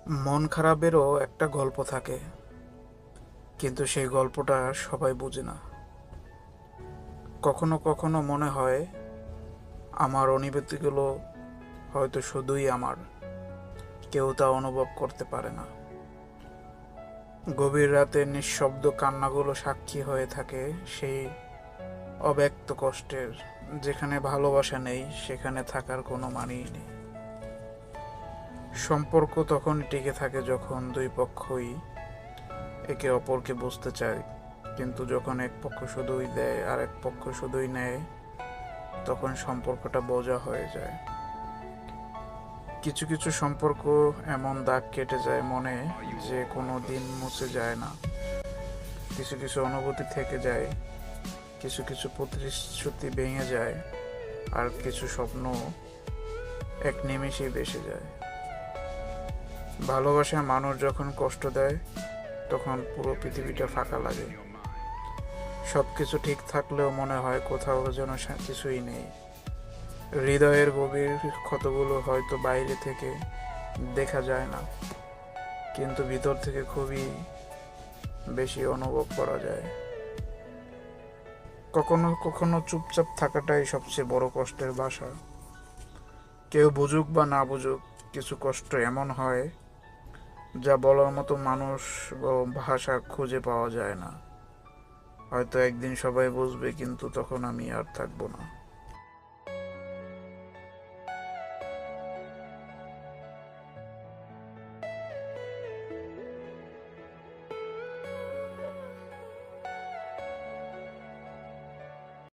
মন খারাপেরও একটা গল্প থাকে, কিন্তু সেই গল্পটা সবাই বোঝে না। কখনো কখনো মনে হয় আমার অনুভূতিগুলো হয়তো শুধুই আমার, কেউ তা অনুভব করতে পারে না। গভীর রাতে নিঃশব্দ কান্নাগুলো সাক্ষী হয়ে থাকে সেই অব্যক্ত কষ্টের। যেখানে ভালোবাসা নেই সেখানে থাকার কোনো মানেই নেই। সম্পর্ক তখন টিকে থাকে যখন দুই পক্ষই একে অপরকে বুঝতে চায়, কিন্তু যখন এক পক্ষ শুধুই দেয় আর এক পক্ষ শুধুই নেয়, তখন সম্পর্কটা বোঝা হয়ে যায়। কিছু কিছু সম্পর্ক এমন দাগ কেটে যায় মনে, যে কোনো দিন মুছে যায় না। কিছু কিছু অনুভূতি থেকে যায়, কিছু কিছু প্রতিশ্রুতি ভেঙে যায়, আর কিছু স্বপ্ন এক নিমেষেই ভেসে যায়। ভালোবাসার মানুষ যখন কষ্ট দেয়, তখন পুরো পৃথিবীটা ফাঁকা লাগে। সবকিছু ঠিক থাকলেও মনে হয় কোথাও যেন কিছুই নেই। হৃদয়ের গভীর ক্ষতগুলো হয়তো বাইরে থেকে দেখা যায় না, কিন্তু ভিতর থেকে খুবই বেশি অনুভব করা যায়। কখনো কখনো চুপচাপ থাকাটাই সবচেয়ে বড় কষ্টের ভাষা। কেউ বুঝুক বা না বুঝুক, কিছু কষ্ট এমন হয় যা বলার মতো মানুষ ও ভাষা খুঁজে পাওয়া যায় না। হয়তো একদিন সবাই বুঝবে, কিন্তু তখন আমি আর থাকবো না।